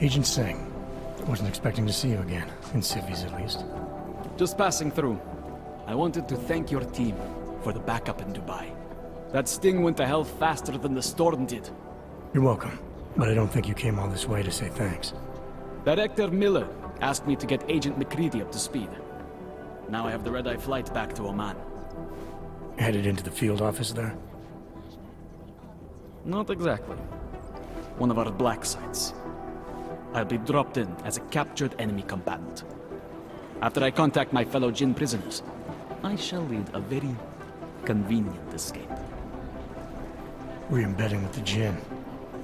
Agent Singh. Wasn't expecting to see you again, in civvies at least. Just passing through. I wanted to thank your team for the backup in Dubai. That sting went to hell faster than the storm did. You're welcome, but I don't think you came all this way to say thanks. Director Miller asked me to get Agent McCready up to speed. Now I have the red-eye flight back to Oman. Headed into the field office there? Not exactly. One of our black sites. I'll be dropped in as a captured enemy combatant. After I contact my fellow Jinn prisoners, I shall lead a very convenient escape. Re-embedding with the Jinn.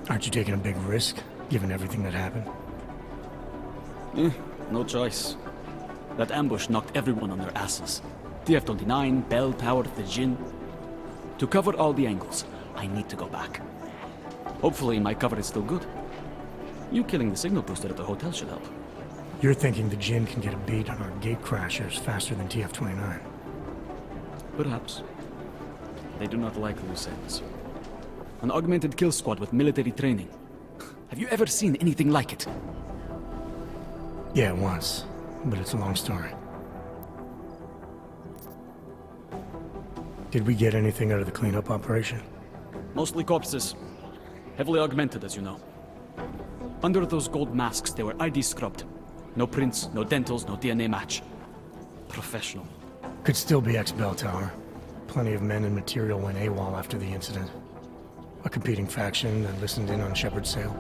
Aren't you taking a big risk, given everything that happened? No choice. That ambush knocked everyone on their asses. TF-29, Bell Tower, the Jinn. To cover all the angles, I need to go back. Hopefully my cover is still good. You killing the signal booster at the hotel should help. You're thinking the Jinn can get a beat on our gate crashers faster than TF-29. Perhaps. They do not like loose ends. An augmented kill squad with military training. Have you ever seen anything like it? Yeah, once. But it's a long story. Did we get anything out of the cleanup operation? Mostly corpses. Heavily augmented, as you know. Under those gold masks, they were ID scrubbed. No prints, no dentals, no DNA match. Professional. Could still be ex-Bell Tower. Plenty of men and material went AWOL after the incident. A competing faction that listened in on Shepard's sale.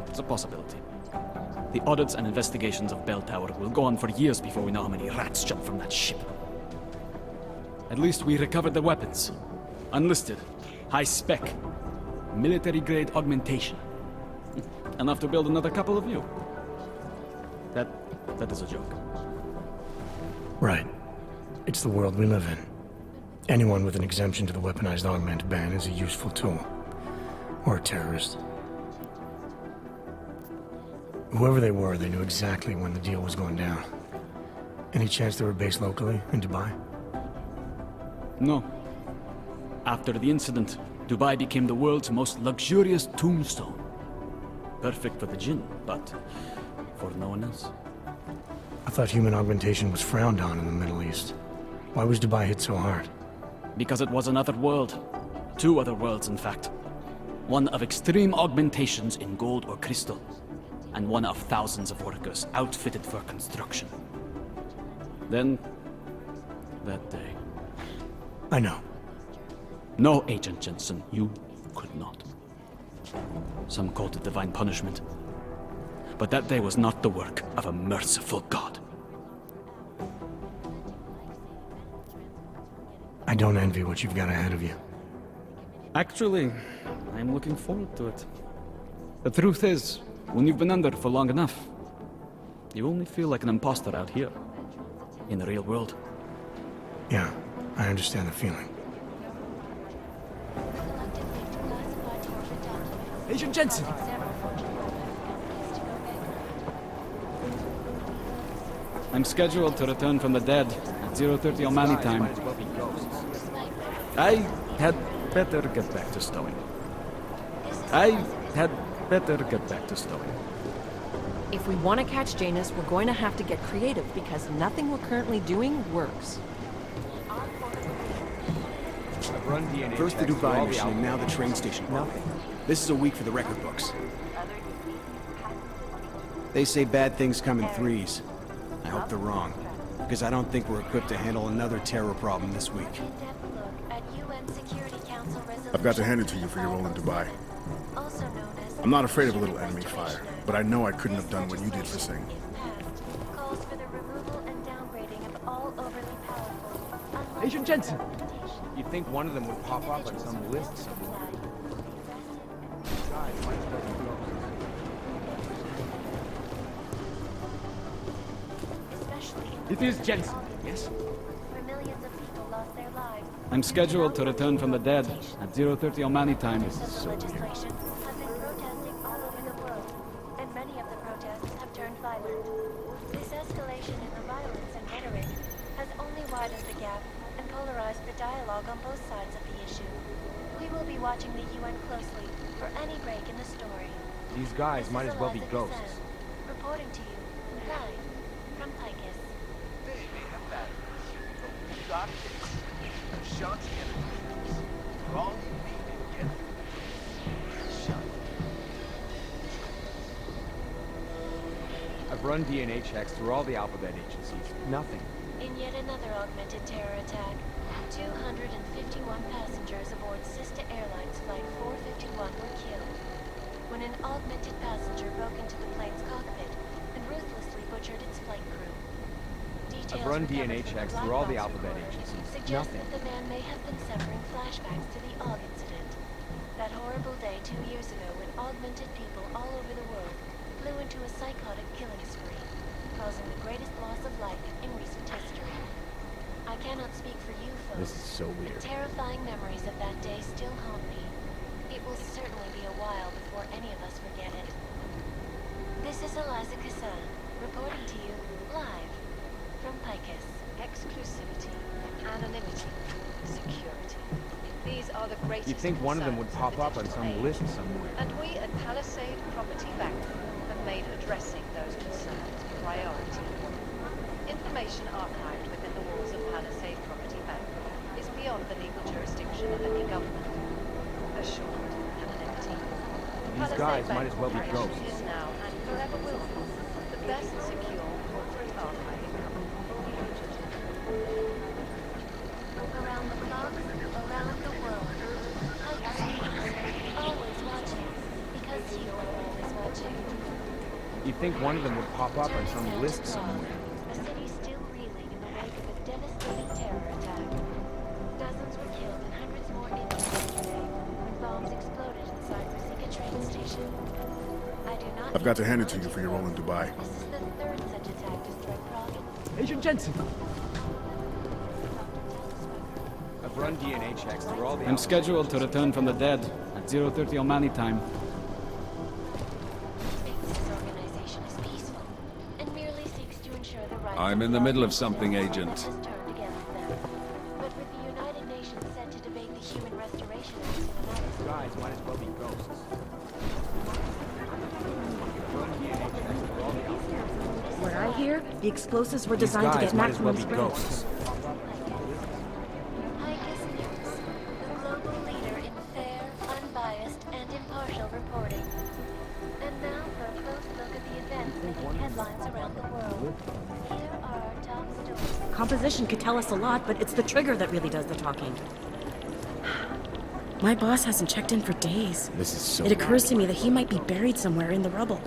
It's a possibility. The audits and investigations of Bell Tower will go on for years before we know how many rats jumped from that ship. At least we recovered the weapons. Unlisted. High spec. Military-grade augmentation. Enough to build another couple of you. That is a joke. Right. It's the world we live in. Anyone with an exemption to the weaponized augment ban is a useful tool. Or a terrorist. Whoever they were, they knew exactly when the deal was going down. Any chance they were based locally, in Dubai? No. After the incident, Dubai became the world's most luxurious tombstone. Perfect for the Jinn, but for no one else. I thought human augmentation was frowned on in the Middle East. Why was Dubai hit so hard? Because it was another world. Two other worlds, in fact. One of extreme augmentations in gold or crystal, and one of thousands of workers outfitted for construction. Then, that day. I know. No, Agent Jensen, you could not. Some called it divine punishment. But that day was not the work of a merciful God. I don't envy what you've got ahead of you. Actually, I'm looking forward to it. The truth is, when you've been under for long enough, you only feel like an imposter out here, in the real world. Yeah, I understand the feeling. Agent Jensen! I'm scheduled to return from the dead at 0:30 Omani time. I had better get back to stowing. If we want to catch Janus, we're going to have to get creative because nothing we're currently doing works. First the Dubai mission and now the train station. This is a week for the record books. They say bad things come in threes. I hope they're wrong, because I don't think we're equipped to handle another terror problem this week. I've got to hand it to you for your role in Dubai. I'm not afraid of a little enemy fire, but I know I couldn't have done what you did for Singh. Agent Jensen! You'd think one of them would pop up on some list somewhere. It is Jensen, yes? I'm scheduled to return from the dead at 0:30 Omani time. On both sides of the issue. We will be watching the UN closely for any break in the story. These guys might as well be ghosts. Reporting to you, live, from Picus. They may have batteries, but we've got this. Shanti Entertainment. All you need to get Shanti. I've run DNA checks through all the alphabet agencies. Nothing. In yet another augmented terror attack, 251 passengers aboard sister airlines Flight 451 were killed when an augmented passenger broke into the plane's cockpit and ruthlessly butchered its flight crew. Details I've run recovered DNA from the checks black through all the box alphabet report agencies. suggest Nothing. that the man may have been suffering flashbacks to the AUG incident. That horrible day 2 years ago when augmented people all over the world flew into a psychotic killing spree, causing the greatest loss of life in recent history. I cannot speak for you folks. This is so weird. The terrifying memories of that day still haunt me. It will certainly be a while before any of us forget it. This is Eliza Kassan, reporting to you live from Picus. Exclusivity, anonymity, security. These are the greatest You'd think one of them would concerns pop up the on some digital list age. somewhere. And we at Palisade Property Bank have made addressing those concerns a priority. Information archived within the walls of Palisade Property Bank is beyond the legal jurisdiction of any government. Assured anonymity. These guys might as well be Corporation ghosts. is now and forever will be the best secure corporate archiving company in the region. Around the clock, around the world. Always watching, because you are always watching. You'd think one of them would pop up on some list somewhere. A city still reeling in the wake of a devastating terror attack. Dozens were killed and hundreds more injured yesterday when bombs exploded inside Rosika train station. I do not. I've got to hand it to you for your role in Dubai. This is the third such attack to strike Prague. Agent Jensen! I've run DNA checks through all the I'm scheduled to return from the dead at 0:30 Omani time. This organization is peaceful and merely seeks to ensure the rights I'm of in the middle of those something, that Agent. has turned against them. But with the United Nations set to debate the human restoration of the Cinematics, guys might as well be ghosts. Run DNA checks through all the alphabet. What I hear, the explosives were These designed to guys get might as well maximum be spread. ghosts. Icus News, the global leader in fair, unbiased, and impartial reporting. And now for a close look at the events making headlines around the world. Here are our top stories. Composition could tell us a lot, but it's the trigger that really does the talking. My boss hasn't checked in for days. This is so It occurs to me that he might be buried somewhere in the rubble.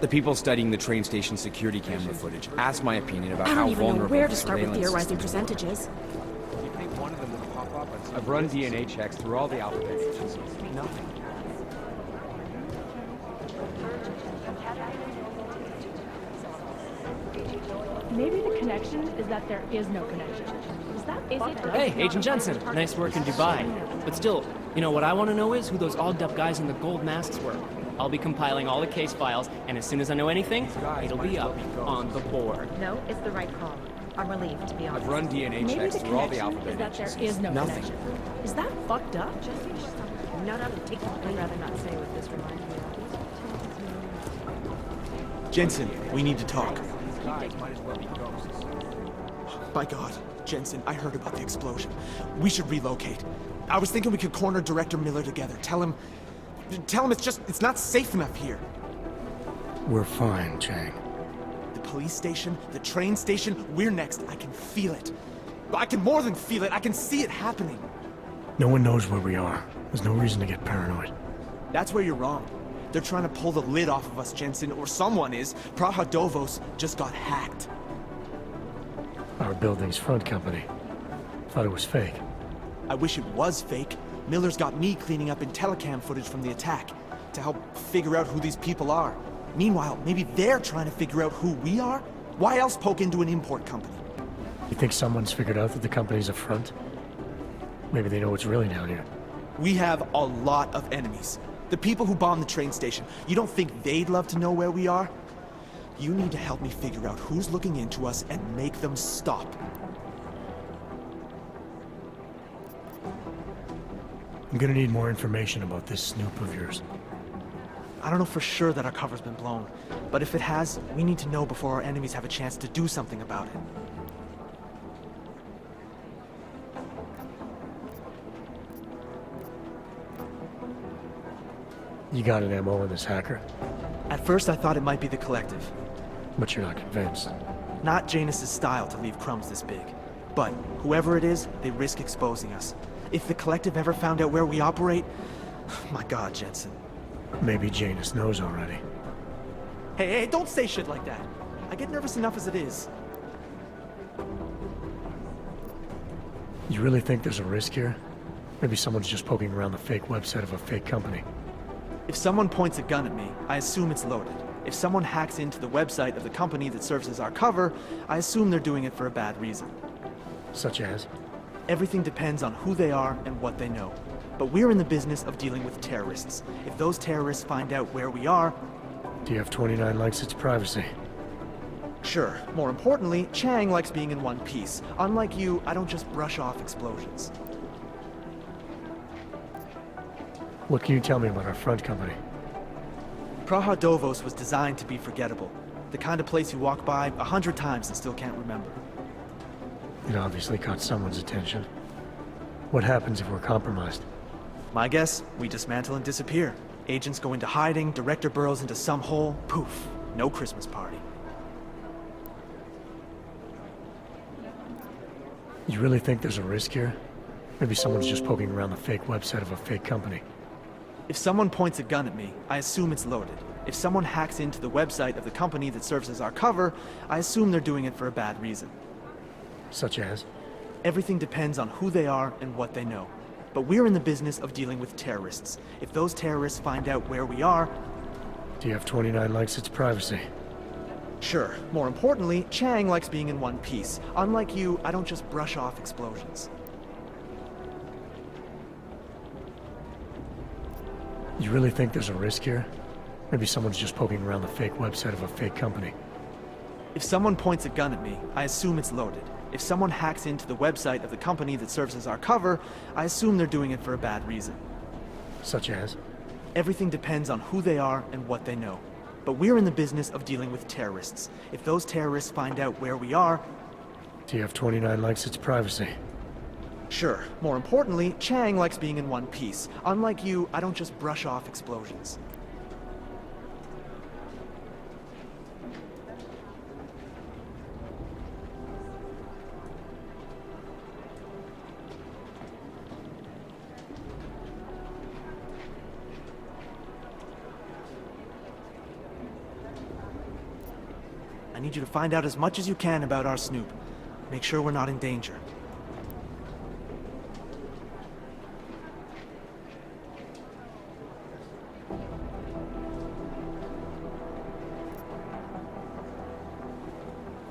The people studying the train station security camera footage asked my opinion about I how don't even know vulnerable where the to start with surveillance theorizing system is. percentages. You'd think one of them would pop up on some I've run DNA checks through all the alphabet agencies. Nothing. Maybe the connection is that there is no connection. Is that fucked up? Hey, Agent Jensen. Nice work in Dubai. But still, you know what I want to know is who those ogged-up guys in the gold masks were. I'll be compiling all the case files, and as soon as I know anything, it'll be up on the board. No, it's the right call. I'm relieved, to be honest. I've run DNA Maybe checks the through all the connection alphabet is that there agencies. is no Nothing. connection. Is that fucked up? Not out of take I'd rather not say what this reminds me of. Jensen, we need to talk. These guys might as well be ghosts. By God, Jensen, I heard about the explosion. We should relocate. I was thinking we could corner Director Miller together. Tell him it's not safe enough here. We're fine, Chang. The police station, the train station, we're next. I can feel it. I can more than feel it. I can see it happening. No one knows where we are. There's no reason to get paranoid. That's where you're wrong. They're trying to pull the lid off of us, Jensen, or someone is. Praha Dovos just got hacked. Our building's front company. Thought it was fake. I wish it was fake. Miller's got me cleaning up IntelliCam footage from the attack to help figure out who these people are. Meanwhile, maybe they're trying to figure out who we are? Why else poke into an import company? You think someone's figured out that the company's a front? Maybe they know what's really down here. We have a lot of enemies. The people who bombed the train station. You don't think they'd love to know where we are? You need to help me figure out who's looking into us and make them stop. I'm gonna need more information about this snoop of yours. I don't know for sure that our cover's been blown, but if it has, we need to know before our enemies have a chance to do something about it. You got an MO on this hacker? At first I thought it might be the Collective. But you're not convinced. Not Janus's style to leave crumbs this big. But whoever it is, they risk exposing us. If the Collective ever found out where we operate... My god, Jensen. Maybe Janus knows already. Hey, don't say shit like that. I get nervous enough as it is. You really think there's a risk here? Maybe someone's just poking around the fake website of a fake company. If someone points a gun at me, I assume it's loaded. If someone hacks into the website of the company that serves as our cover, I assume they're doing it for a bad reason. Such as? Everything depends on who they are and what they know. But we're in the business of dealing with terrorists. If those terrorists find out where we are... DF-29 likes its privacy. Sure. More importantly, Chang likes being in one piece. Unlike you, I don't just brush off explosions. What can you tell me about our front company? Praha Dovos was designed to be forgettable. The kind of place you walk by 100 times and still can't remember. It obviously caught someone's attention. What happens if we're compromised? My guess, we dismantle and disappear. Agents go into hiding, Director burrows into some hole, poof, no Christmas party. You really think there's a risk here? Maybe someone's just poking around the fake website of a fake company. If someone points a gun at me, I assume it's loaded. If someone hacks into the website of the company that serves as our cover, I assume they're doing it for a bad reason. Such as? Everything depends on who they are and what they know. But we're in the business of dealing with terrorists. If those terrorists find out where we are... DF-29 likes its privacy. Sure. More importantly, Chang likes being in one piece. Unlike you, I don't just brush off explosions. You really think there's a risk here? Maybe someone's just poking around the fake website of a fake company. If someone points a gun at me, I assume it's loaded. If someone hacks into the website of the company that serves as our cover, I assume they're doing it for a bad reason. Such as? Everything depends on who they are and what they know. But we're in the business of dealing with terrorists. If those terrorists find out where we are... DF-29 likes its privacy. Sure. More importantly, Chang likes being in one piece. Unlike you, I don't just brush off explosions. I need you to find out as much as you can about our Snoop. Make sure we're not in danger.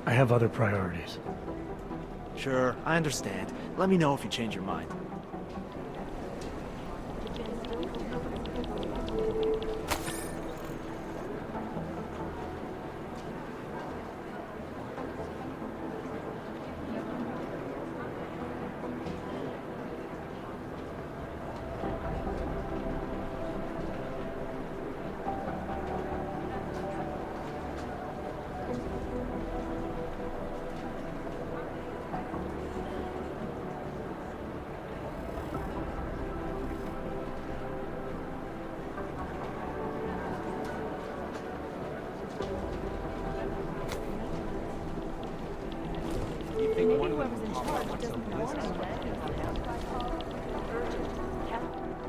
I have other priorities. Sure, I understand. Let me know if you change your mind.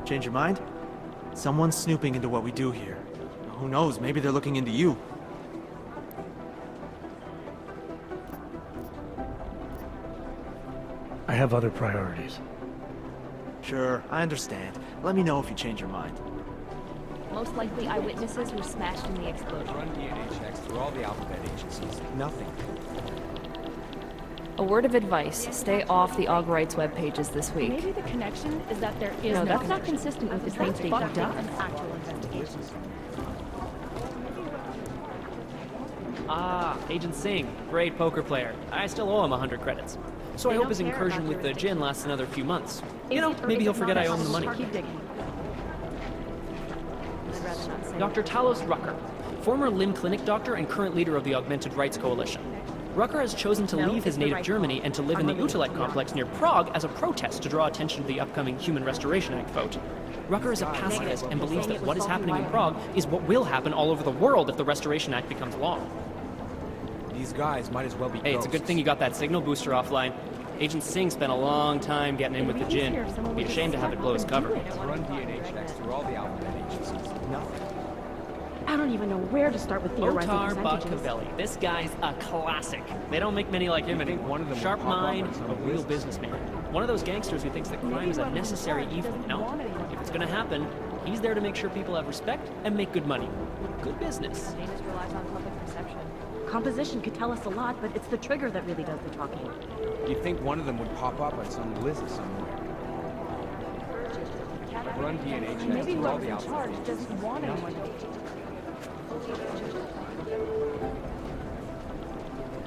Change your mind? Someone's snooping into what we do here. Who knows, maybe they're looking into you. I have other priorities. Sure, I understand. Let me know if you change your mind. Most likely eyewitnesses were smashed in the explosion. Run DNA checks through all the alphabet agencies. Nothing. A word of advice, stay off the Aug Rights web pages this week. Maybe the connection is that there is No, no that's not consistent with the things they've done. An actual investigation. Ah, Agent Singh, great poker player. I still owe him 100 credits. so I hope his incursion with the Jinn lasts another few months. You know, maybe he'll forget I owe him the money. Keep digging. Dr. Talos Rucker, former limb clinic doctor and current leader of the Augmented Rights Coalition. Rucker has chosen to leave his native Germany and to live in the Utrecht complex near Prague as a protest to draw attention to the upcoming Human Restoration Act vote. Rucker is a pacifist and believes that what is happening in Prague is what will happen all over the world if the Restoration Act becomes law. These guys might as well be Hey, it's a good thing you got that signal booster offline. Agent Singh spent a long time getting in with the Jinn. It'd be a shame to have it blow his cover. Run DNA checks through all the alphabet agencies. Nothing. I don't even know where to start with theorizing Otar percentages. Bakaveli. This guy's a classic. They don't make many like him anymore. One of them Sharp will pop up mind, on some a real lists. businessman. One of those gangsters who thinks that crime is a necessary evil. No, if it's gonna happen, he's there to make sure people have respect and make good money. Good business. Janus relies on public perception. Composition could tell us a lot, but it's the trigger that really does the talking. You'd think one of them would pop up on some list somewhere. Run DNA checks Maybe through all the whoever's in charge alphabet doesn't agencies. want anyone to.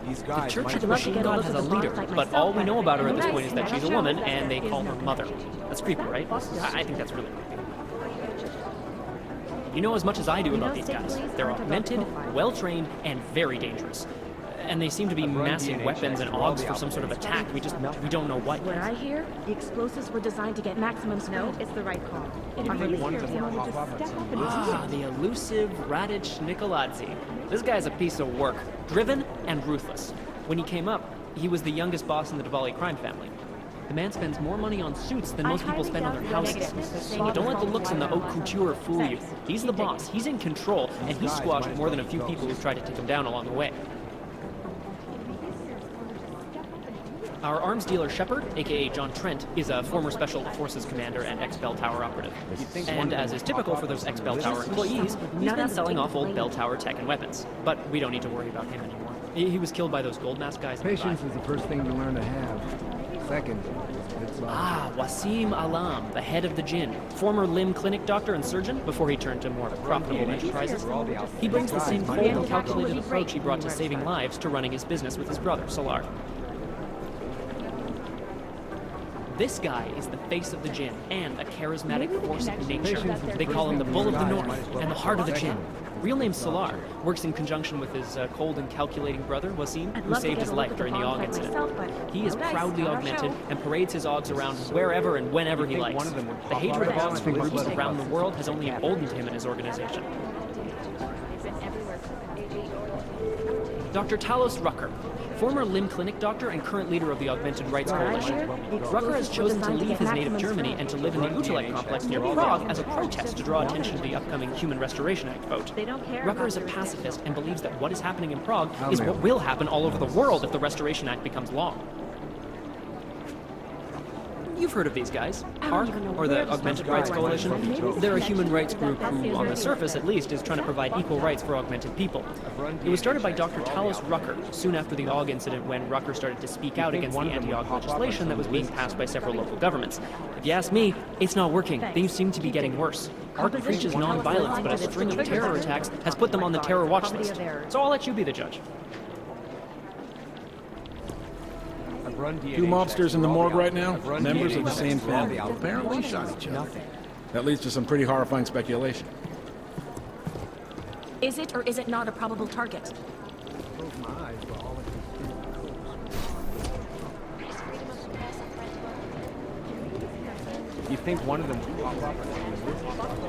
These The guys Church might of the as well Machine be God ghosts. has a leader, but all we know about her at this point is that she's a woman and they call her Mother. That's creepy, right? I think that's really creepy. You know as much as I do about these guys. They're augmented, well-trained, and very dangerous. And they seem to be massive weapons and augs for some sort of attack. We don't know what What yet. I hear, the explosives were designed to get maximum speed. No, it's the right call. You'd think one of them would pop up on some list. Ah, the elusive Radic Nikolodze. This guy's a piece of work. Driven and ruthless. When he came up, he was the youngest boss in the Dvali crime family. The man spends more money on suits than most people spend on their houses. Don't let the looks and the haute couture fool you. He's the boss, he's in control, and he squashed more than a few people who've tried to take him down along the way. Our arms dealer Shepard, aka John Trent, is a former Special Forces commander and ex-Bell Tower operative. And as is typical for those ex-Bell Tower employees, he's been selling off old Bell Tower tech and weapons. But we don't need to worry about him anymore. He was killed by those gold mask guys. Patience is the first thing you learn to have. Second, it's Ah, Wasim Alam, the head of the Jinn, former limb clinic doctor and surgeon before he turned to more profitable enterprises. He brings the same cold and calculated approach he brought to saving lives to running his business with his brother, Solar. This guy is the face of the Jinn and a charismatic force of nature. They call him the Bull of the North and the Heart of the Jinn. Real name Solar, works in conjunction with his cold and calculating brother, Wasim, who saved his life during the AUG incident. He is proudly augmented and parades his AUGs around wherever and whenever he likes. The hatred of AUGs from groups around the world has only emboldened him and his organization. Dr. Talos Rucker, former limb clinic doctor and current leader of the Augmented Rights Coalition. Rucker has chosen to leave his native Germany and to live in the Utrecht complex near Prague as a protest to draw attention to the upcoming Human Restoration Act vote. Rucker is a pacifist and believes that what is happening in Prague is what will happen all over the world if the Restoration Act becomes law. You've heard of these guys, ARC, or the Augmented Rights Coalition. They're a human rights group who, on the surface at least, is trying to provide equal rights for augmented people. It was started by Dr. Talos Rucker, soon after the AUG incident when Rucker started to speak out against the anti-AUG legislation that was being passed by several local governments. If you ask me, it's not working. Things seem to be getting worse. ARC preaches non-violence, but a string of terror attacks has put them on the terror watch list. So I'll let you be the judge. Two mobsters in the morgue right now, members of the same family, apparently shot each other. That leads to some pretty horrifying speculation. Is it or is it not a probable target? You think one of them would pop up?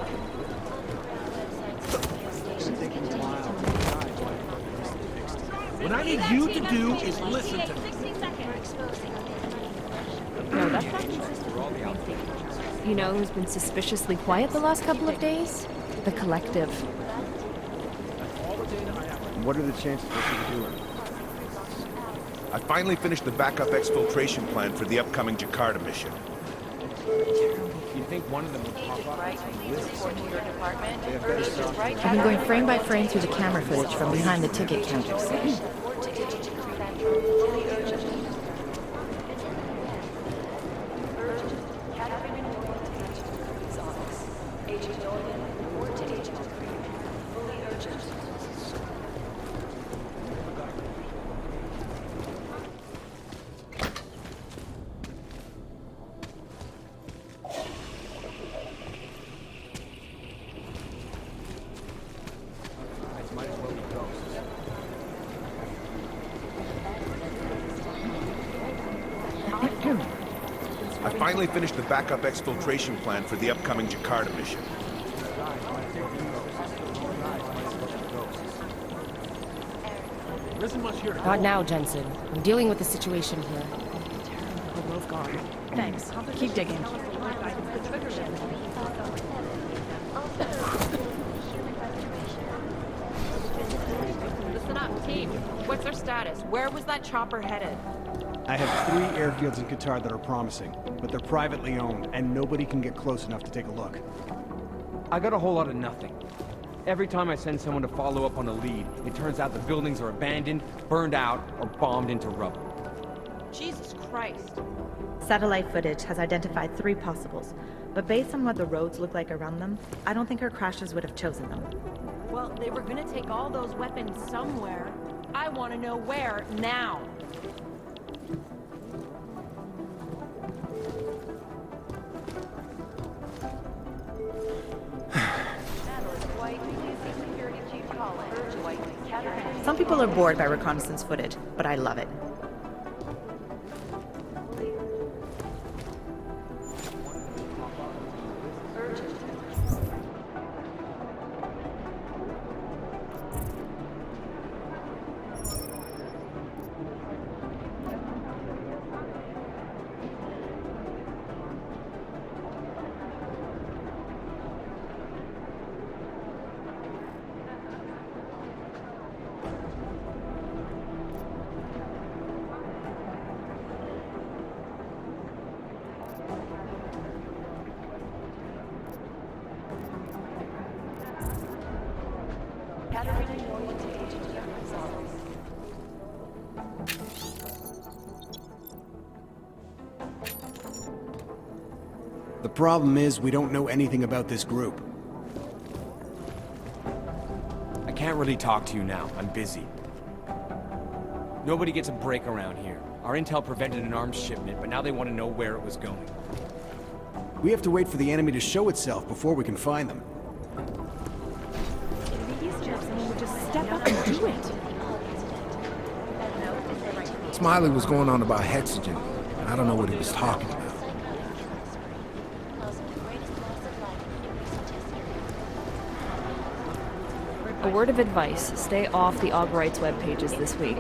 What I need you to do is listen to me. No, that's not consistent. You know who's been suspiciously quiet the last couple of days? The Collective. What are the chances that she's doing? I finally finished the backup exfiltration plan for the upcoming Jakarta mission. You think one of them would pop up? I've been going frame by frame through the camera footage from behind the ticket counters. finally finished the backup exfiltration plan for the upcoming Jakarta mission. Not now, Jensen. I'm dealing with the situation here. The world's gone. Thanks. Keep digging. Listen up, team. What's our status? Where was that chopper headed? I have 3 airfields in Qatar that are promising, but they're privately owned, and nobody can get close enough to take a look. I got a whole lot of nothing. Every time I send someone to follow up on a lead, it turns out the buildings are abandoned, burned out, or bombed into rubble. Jesus Christ. Satellite footage has identified 3 possibles, but based on what the roads look like around them, I don't think our crashers would have chosen them. Well, they were gonna take all those weapons somewhere. I want to know where now. Some people are bored by reconnaissance footage, but I love it. The problem is, we don't know anything about this group. I can't really talk to you now. I'm busy. Nobody gets a break around here. Our intel prevented an arms shipment, but now they want to know where it was going. We have to wait for the enemy to show itself before we can find them. These jerks, someone would just step up and do it. Smiley was going on about hexogen. I don't know what he was talking about. A word of advice, stay off the Aug Rights web pages this week.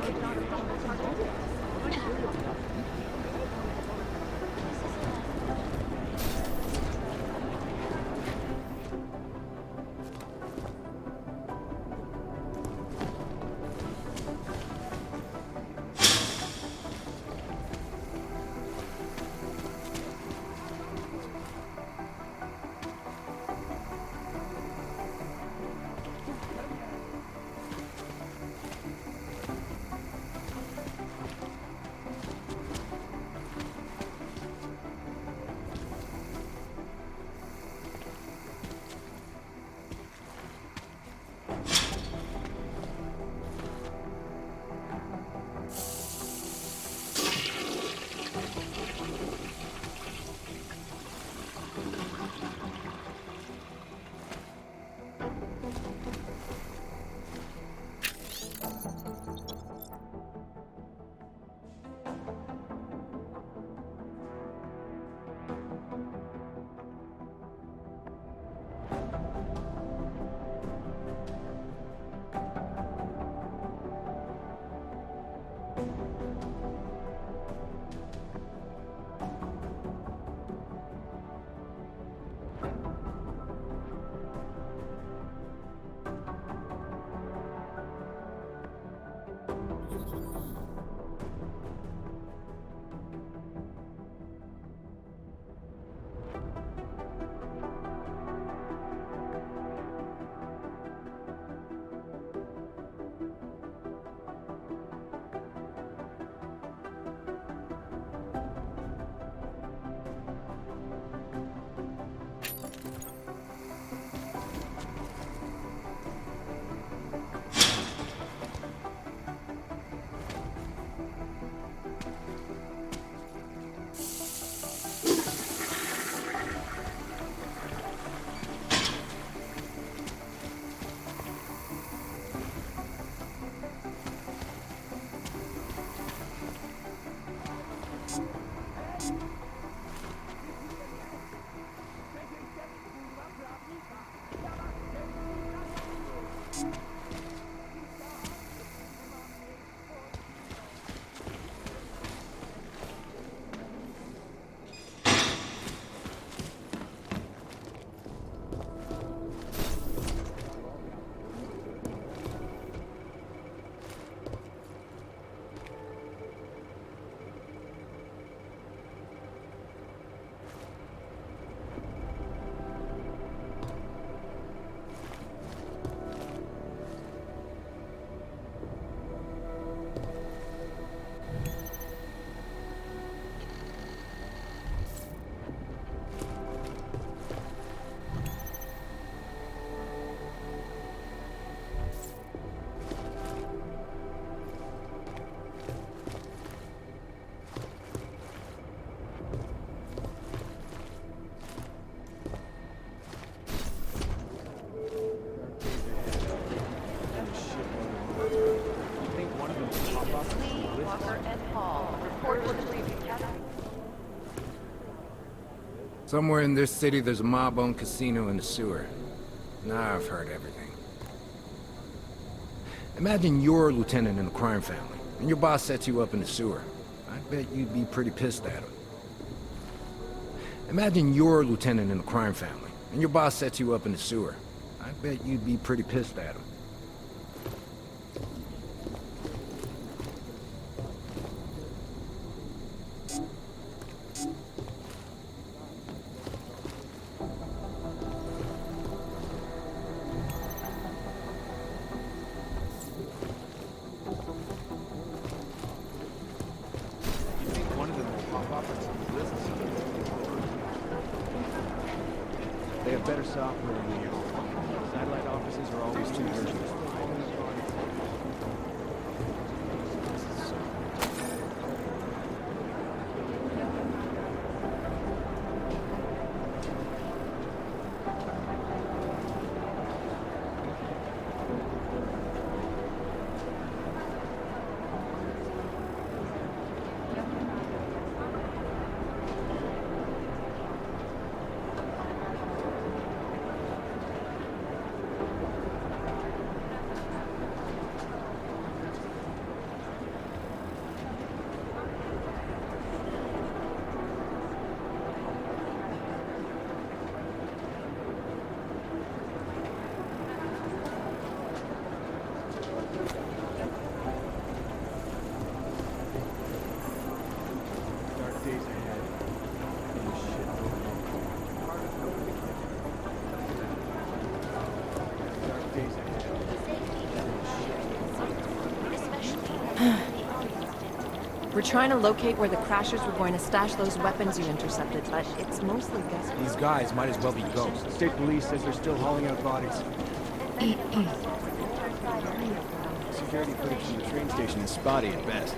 Somewhere in this city, there's a mob-owned casino in the sewer. Now I've heard everything. Imagine you're a lieutenant in a crime family, and your boss sets you up in the sewer. I bet you'd be pretty pissed at him. Imagine you're a lieutenant in a crime family, and your boss sets you up in the sewer. I bet you'd be pretty pissed at him. They have better software than we do. Satellite offices are always too urgent. We're trying to locate where the Crashers were going to stash those weapons you intercepted, but it's mostly guesswork. These guys might as well be ghosts. State police says they're still hauling out bodies. Security footage from the train station is spotty at best.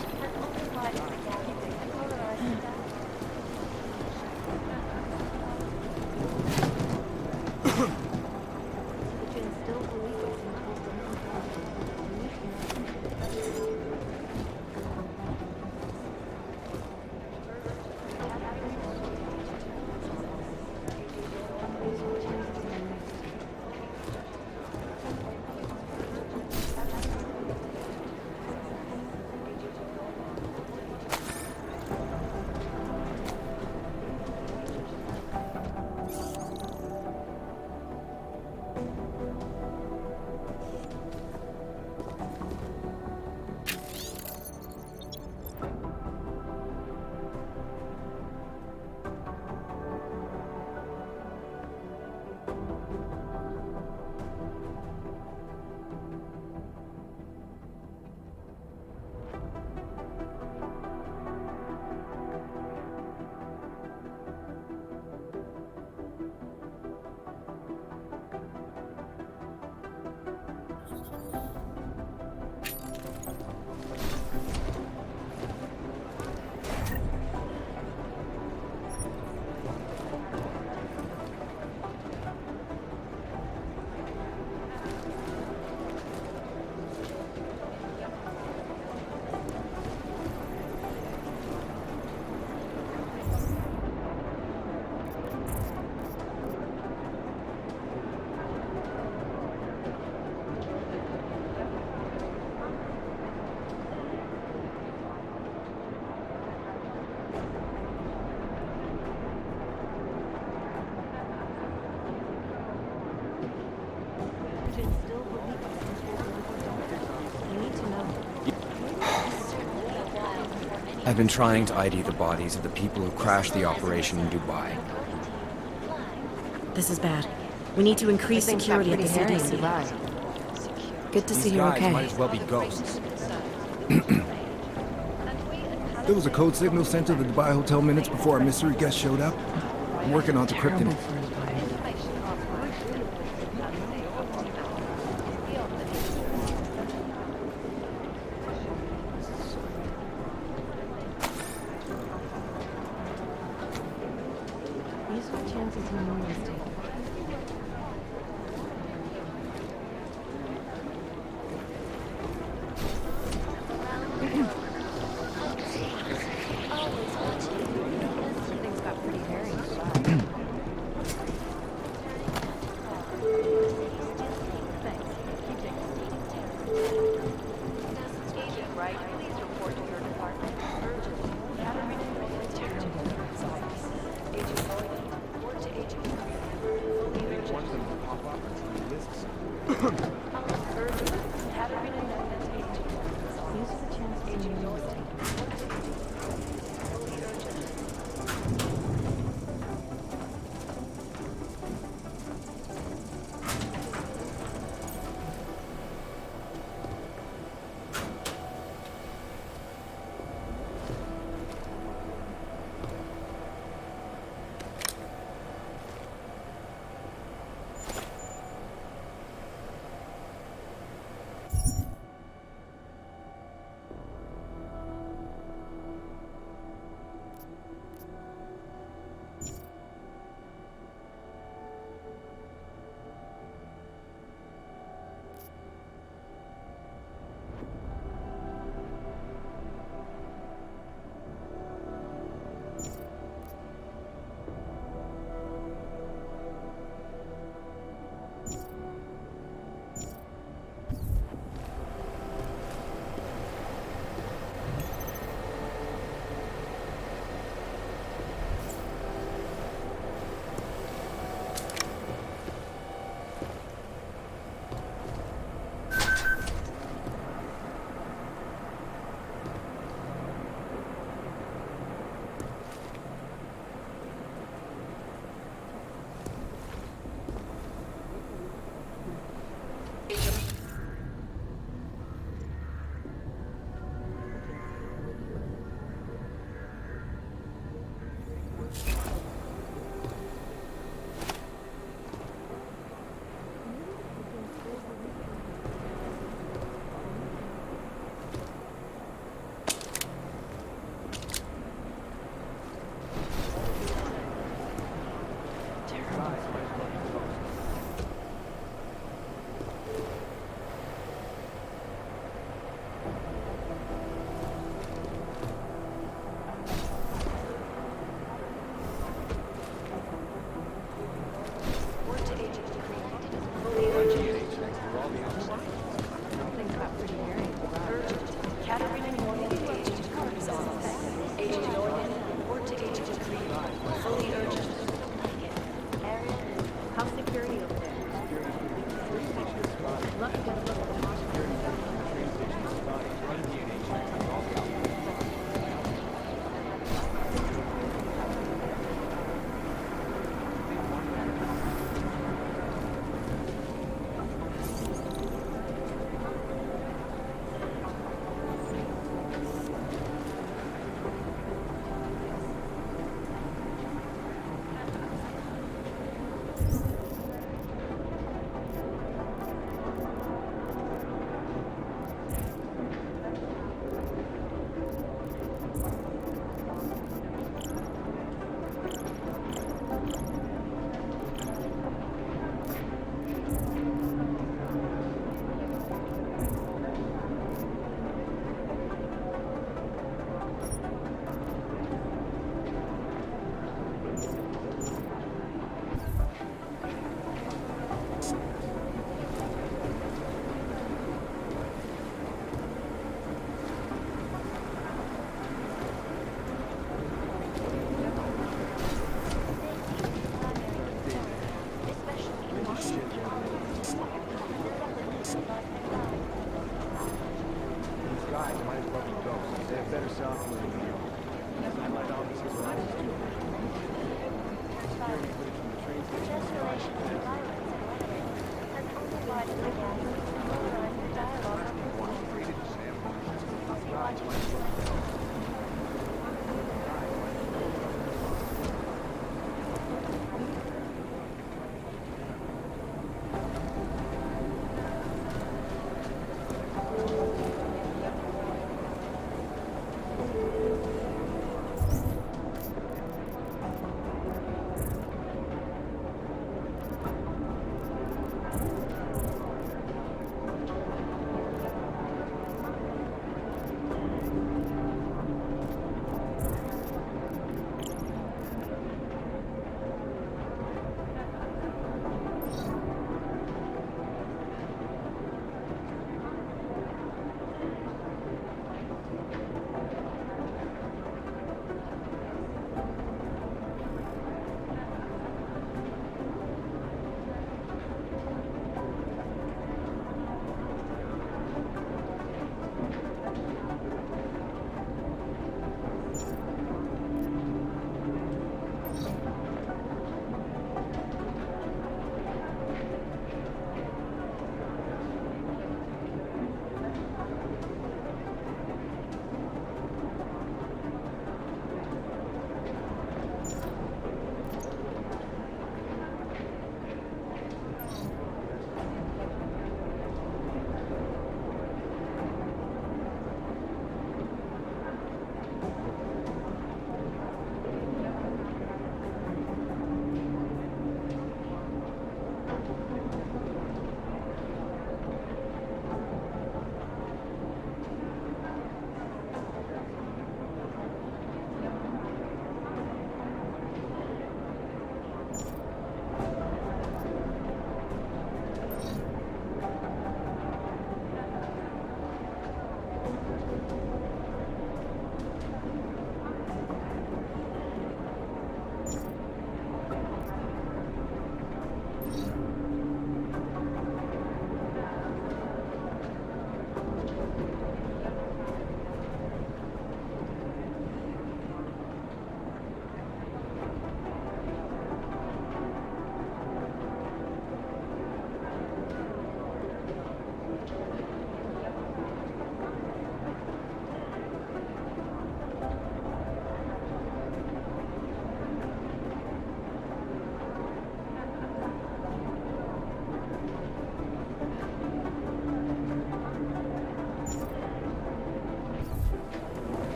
I've been trying to ID the bodies of the people who crashed the operation in Dubai. This is bad. We need to increase security at the CDC. Good to see These you're guys okay. might as well be ghosts. There was a code signal sent to the Dubai hotel minutes before our mystery guest showed up. I'm working on decrypting it. These are chances you know mistake. Things got pretty hairy.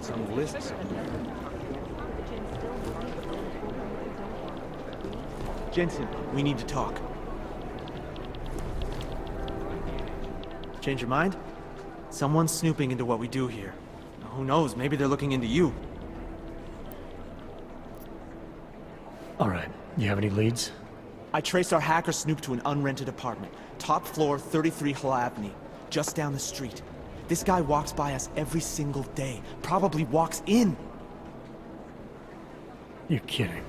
on some list somewhere. Jensen, we need to talk. Change your mind? Someone's snooping into what we do here. Who knows, maybe they're looking into you. All right, you have any leads? I traced our hacker snoop to an unrented apartment. Top floor, 33 Hull Avenue. Just down the street. This guy walks by us every single day. Probably walks in. You're kidding.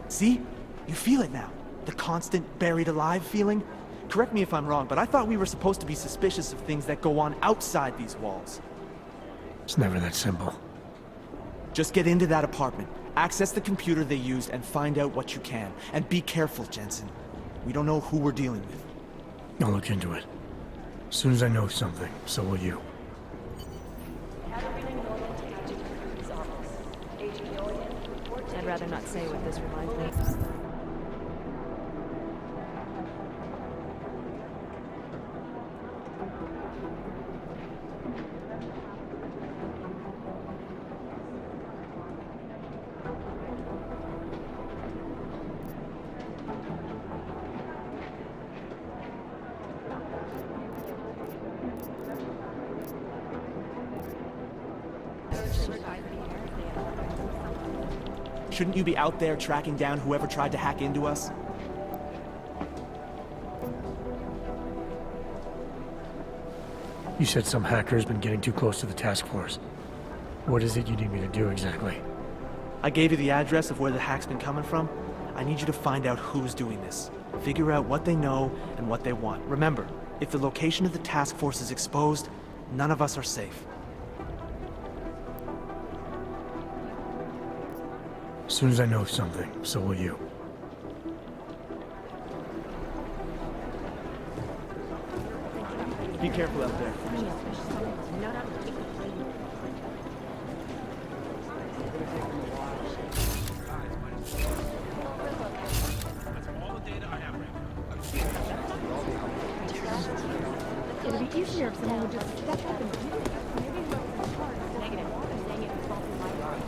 See? You feel it now. The constant buried alive feeling. Correct me if I'm wrong, but I thought we were supposed to be suspicious of things that go on outside these walls. It's never that simple. Just get into that apartment, access the computer they used, and find out what you can. And be careful, Jensen. We don't know who we're dealing with. I'll look into it. As soon as I know something, so will you. I'd rather not say what this reminds me. Shouldn't you be out there tracking down whoever tried to hack into us? You said some hacker's been getting too close to the task force. What is it you need me to do exactly? I gave you the address of where the hack's been coming from. I need you to find out who's doing this. Figure out what they know and what they want. Remember, if the location of the task force is exposed, none of us are safe. As soon as I know something, so will you. Be careful out there. It'd be easier if someone would just step up and do it. Maybe whoever's in charge is negative. They're saying it was falsely lied.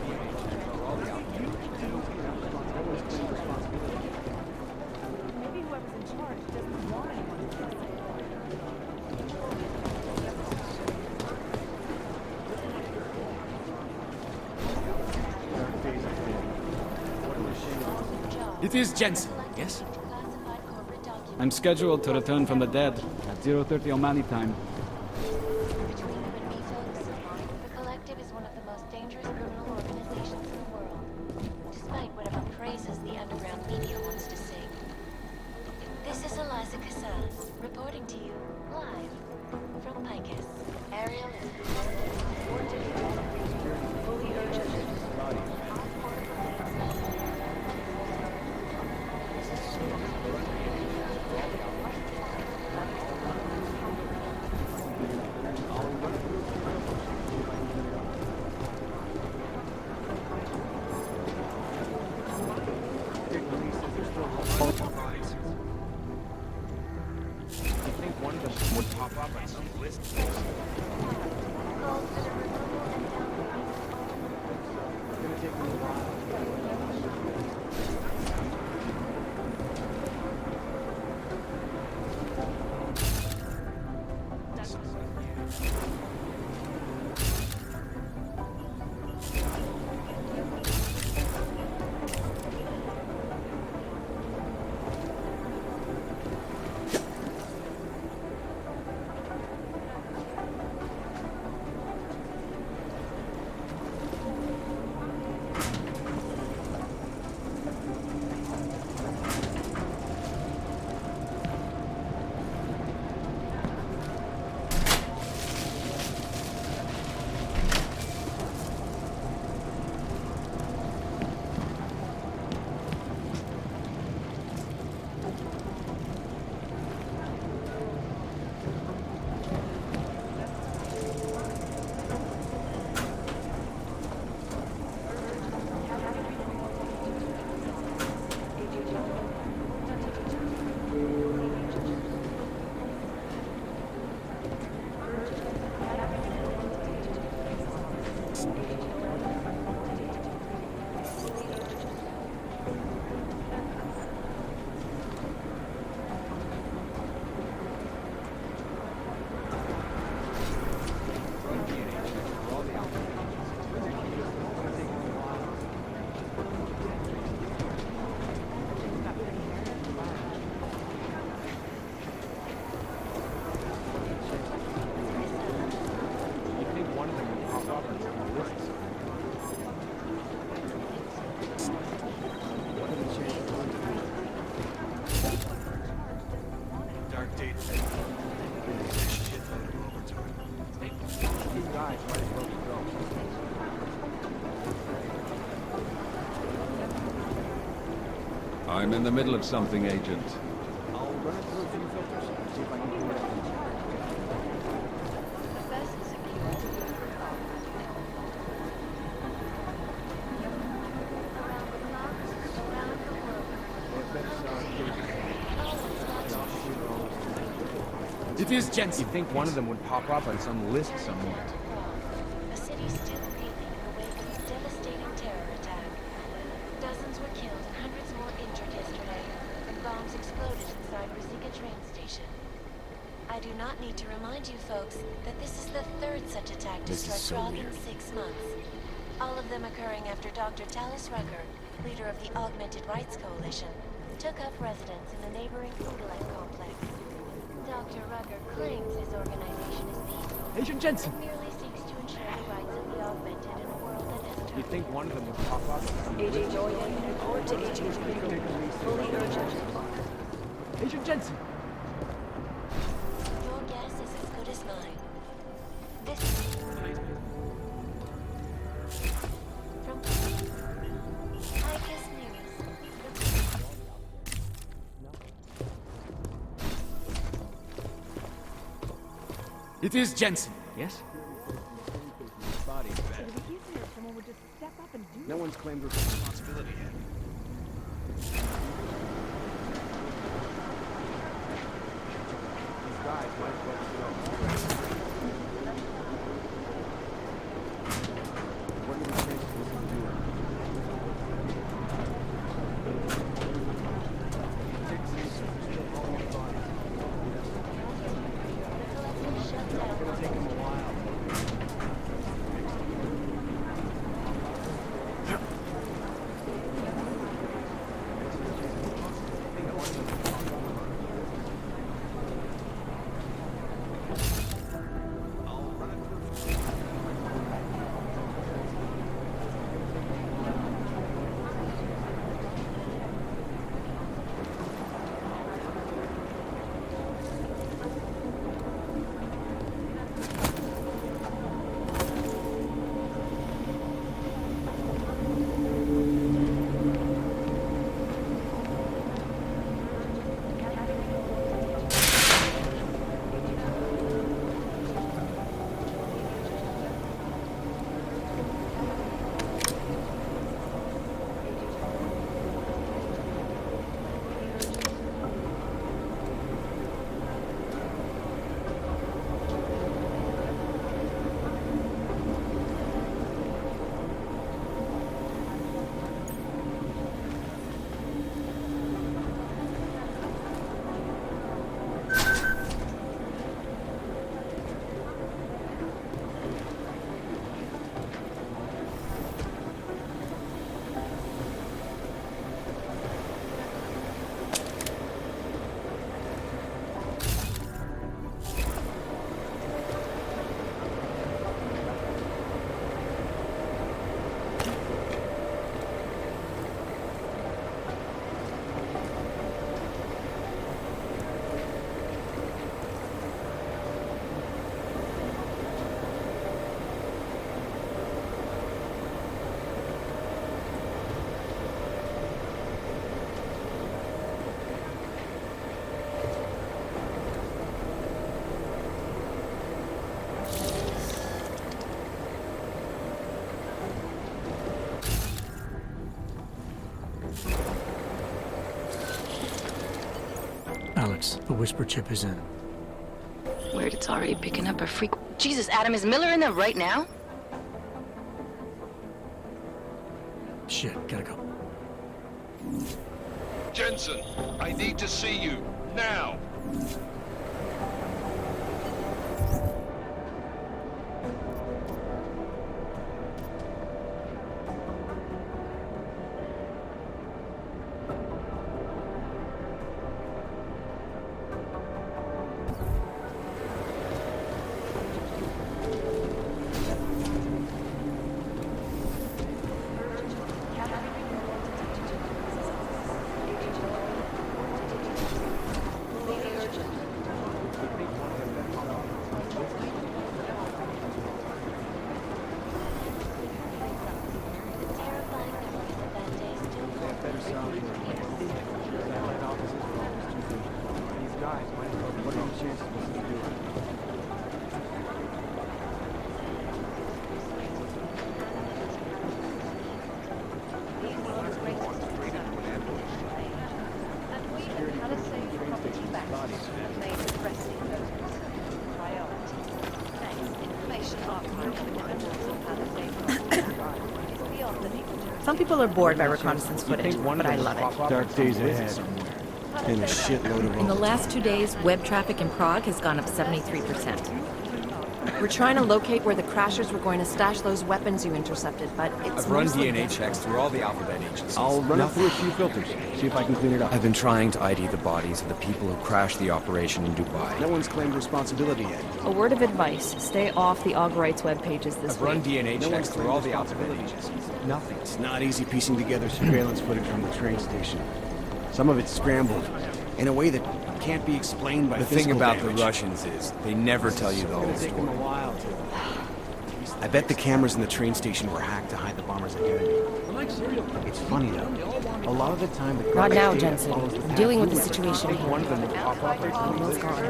Maybe whoever's in charge doesn't want anyone to trust it. It is Jensen, yes? I'm scheduled to return from the dead at 0:30 O'Malley time. Between you and me, folks, the Collective is one of the most dangerous criminal organizations in the world, despite whatever praises the underground media wants to sing. This is Eliza Casas, reporting to you, live, from Picus. Ariel is fully urgent. I'm in the middle of something, Agent. I'll run it through a few filters, see if I can pull it out. First secure. It is Jensen. You'd think one of them would pop up on some list somewhere. The city's still reeling in the wake of a devastating terror attack. Dozens were killed and hundreds more injured yesterday when bombs exploded inside Ruzicka train station. I do not need to remind you folks that this is the third such attack to strike Prague in 6 months. All of them occurring after Dr. Talis Rucker, leader of the Augmented Rights Coalition, took up residence in the neighboring Udalek complex. Dr. Rucker claims his organization is peaceful. Agent Jensen! It merely seeks to ensure the rights of the augmented in a world that has You'd think one of them would pop up. Agent Jordan, report to Agent Kriegel. Fully urgent. Agent Jensen! Your guess is as good as mine. This from ICAS News. It is Jensen. Yes? It would be easier if someone would just step up and do No one's claimed responsibility yet. These guys might as well go. What are the chances we can do it? It's gonna take them a while. Alex, the Whisper chip is in. Weird, it's already picking up a freak. Jesus, Adam, is Miller in there right now? Shit, gotta go. Jensen, I need to see you, now! Some people are bored by reconnaissance footage, but I love it. Dark days ahead. And a shitload of In the last 2 days, web traffic in Prague has gone up 73%. We're trying to locate where the crashers were going to stash those weapons you intercepted, but it's I've run mostly DNA checks through all the alphabet agencies. I'll run it through a few filters, see if I can clean it up. I've been trying to ID the bodies of the people who crashed the operation in Dubai. No one's claimed responsibility yet. A word of advice, stay off the Aug Rights web pages this I've week. run DNA checks through all the alphabet agencies. Nothing. It's not easy piecing together surveillance footage from the train station. Some of it's scrambled in a way that can't be explained by The thing physical about damage. the Russians is they never tell you the whole It's taken them a story. while to... I bet the cameras in the train station were hacked to hide the bomber's identity. It's funny though. A lot of the time, the Not now, data Jensen. follows the I'm path. dealing with the situation here. One of them would pop up right Almost gone.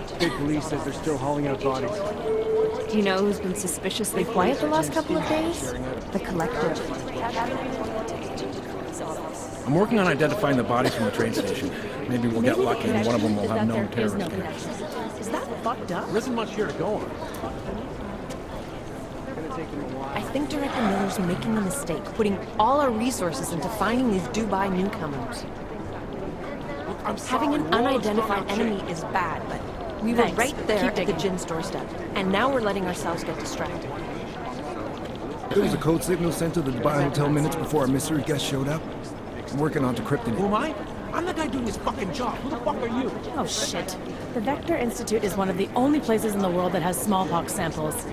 State police says they're still hauling out bodies. Do you know who's been suspiciously quiet the last couple of days? The Collective. I'm working on identifying the bodies from the train station. Maybe we'll get lucky and one of them will have known terrorist connections. Is that fucked up? There isn't much here to go on. I think Director Miller's making a mistake, putting all our resources into finding these Dubai newcomers. Having an unidentified enemy is bad, but we were right there at the Jinn's doorstep, and now we're letting ourselves get distracted. There was a code signal sent to the Dubai hotel minutes before our mystery guest showed up. I'm working on decrypting it. Who am I? I'm the guy doing his fucking job. Who the fuck are you? Oh shit. The Vector Institute is one of the only places in the world that has smallpox samples.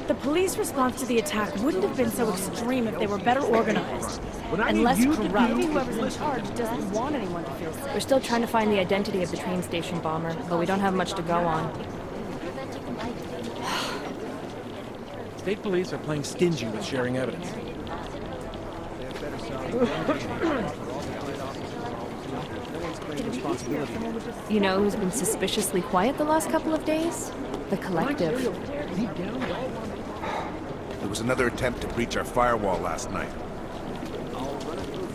The police response to the attack wouldn't have been so extreme if they were better organized. And less corrupt. Maybe whoever's in charge doesn't want anyone to feel sick. We're still trying to find the identity of the train station bomber, but we don't have much to go on. State police are playing stingy with sharing evidence. You know who's been suspiciously quiet the last couple of days? The Collective. There was another attempt to breach our firewall last night.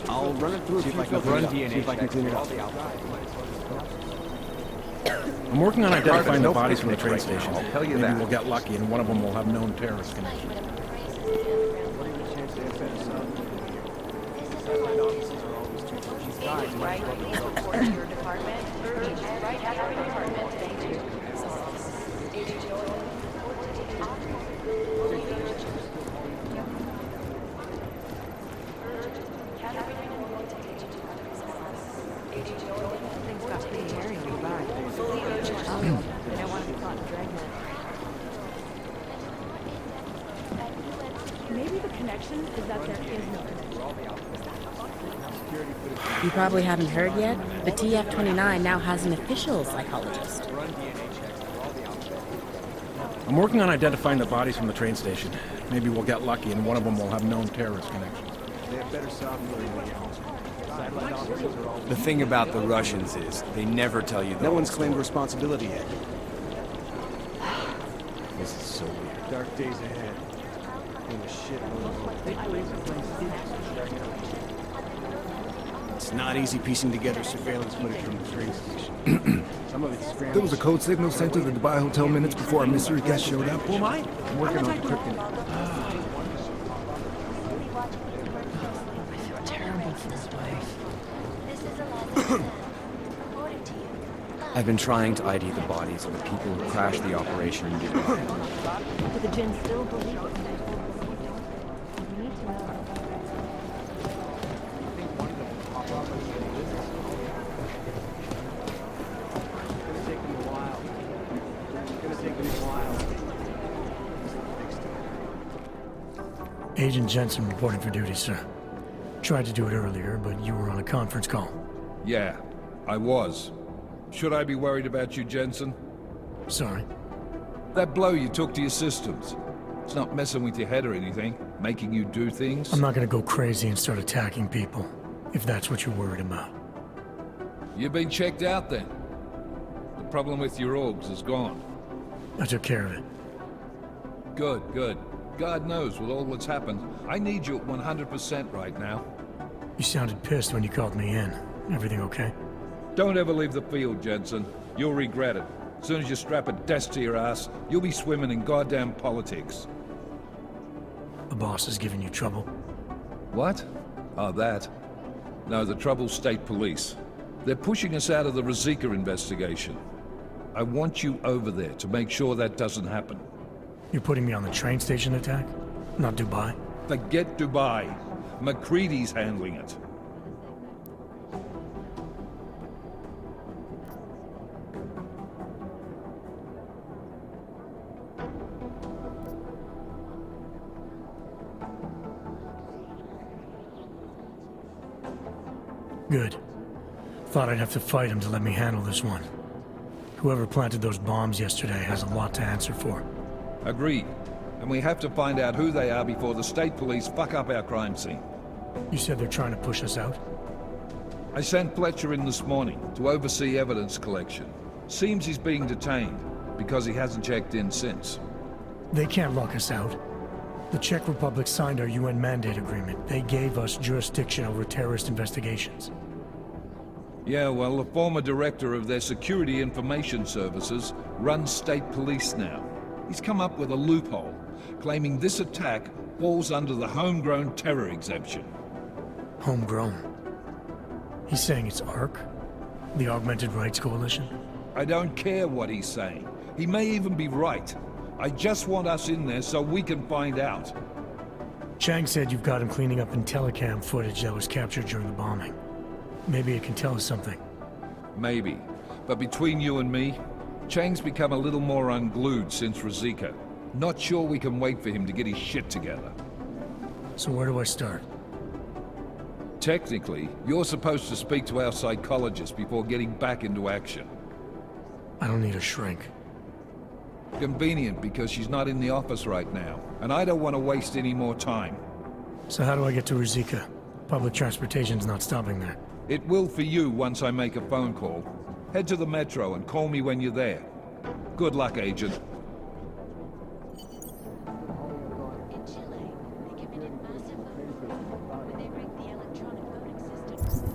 I'll run it through a few filters, see if I can clean it up. I'm working on identifying the bodies from the train station. I'll tell you Maybe that. we'll get lucky and one of them will have known terrorist connections. Right, please report to your department. Right at your department, Agent. Things got pretty hairy in Dubai. I don't want to be caught in dragnet. Maybe the connection is that there is no connection. You probably haven't heard yet, but TF-29 now has an official psychologist. I'm working on identifying the bodies from the train station. Maybe we'll get lucky and one of them will have known terrorist connections. They have better software than we have. Satellite officers are always... The thing about the Russians is they never tell you the No whole one's story. claimed responsibility yet. This is so weird. Dark days ahead. And a shitload of... It's not easy piecing together surveillance footage from the train station. Some of it's scrambled. There was a code signal sent to the Dubai hotel minutes before our mystery guest showed up. Who am I? I'm working on decrypting it. I feel terrible for his wife. I've been trying to ID the bodies of the people who crashed the operation in Dubai. Do the Jinn still believe it? We need to know. Agent Jensen reporting for duty, sir. Tried to do it earlier, but you were on a conference call. Yeah, I was. Should I be worried about you, Jensen? Sorry. That blow you took to your systems. It's not messing with your head or anything, making you do things. I'm not gonna go crazy and start attacking people, if that's what you're worried about. You've been checked out then. The problem with your orgs is gone. I took care of it. Good, good. God knows with all that's happened, I need you at 100% right now. You sounded pissed when you called me in. Everything okay? Don't ever leave the field, Jensen. You'll regret it. As soon as you strap a desk to your ass, you'll be swimming in goddamn politics. A boss is giving you trouble? What? Oh, that. No, the trouble's state police. They're pushing us out of the Rosika investigation. I want you over there to make sure that doesn't happen. You're putting me on the train station attack? Not Dubai? Forget Dubai. McCready's handling it. Good. Thought I'd have to fight him to let me handle this one. Whoever planted those bombs yesterday has a lot to answer for. Agreed. And we have to find out who they are before the state police fuck up our crime scene. You said they're trying to push us out? I sent Fletcher in this morning to oversee evidence collection. Seems he's being detained because he hasn't checked in since. They can't lock us out. The Czech Republic signed our UN mandate agreement. They gave us jurisdiction over terrorist investigations. Yeah, well, the former director of their security information services runs state police now. He's come up with a loophole, claiming this attack falls under the homegrown terror exemption. Homegrown? He's saying it's ARC? The Augmented Rights Coalition? I don't care what he's saying. He may even be right. I just want us in there so we can find out. Chang said you've got him cleaning up Intellicam footage that was captured during the bombing. Maybe it can tell us something. Maybe. But between you and me, Chang's become a little more unglued since Rosika. Not sure we can wait for him to get his shit together. So where do I start? Technically, you're supposed to speak to our psychologist before getting back into action. I don't need a shrink. Convenient because she's not in the office right now, and I don't want to waste any more time. So how do I get to Rosika? Public transportation's not stopping there. It will for you once I make a phone call. Head to the metro and call me when you're there. Good luck, Agent. In Chile, they committed massive voter fraud when they rigged the electronic voting systems.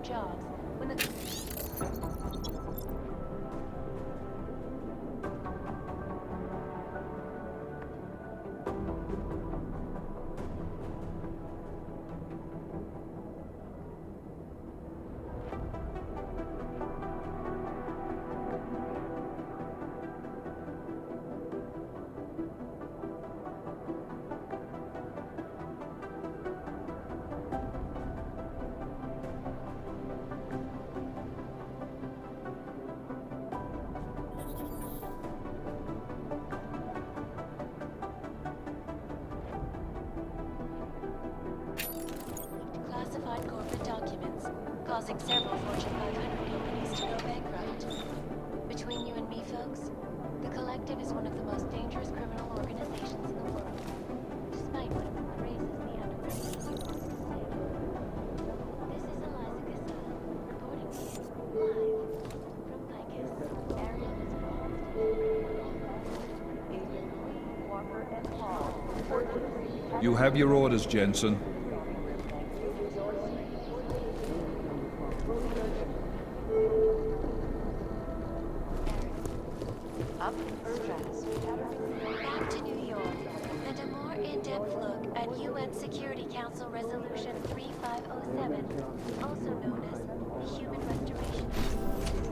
jobs when the... classified corporate documents, causing several Fortune 500 companies to go bankrupt. Between you and me, folks, the Collective is one of the most dangerous criminal organizations in the world, despite what praises the underground. This is Eliza Cassell, reporting to you live from Picus. Area is Agent Walker and Paul. You have your orders, Jensen. Back to New York, and a more in-depth look at UN Security Council Resolution 3507, also known as the Human Restoration Act.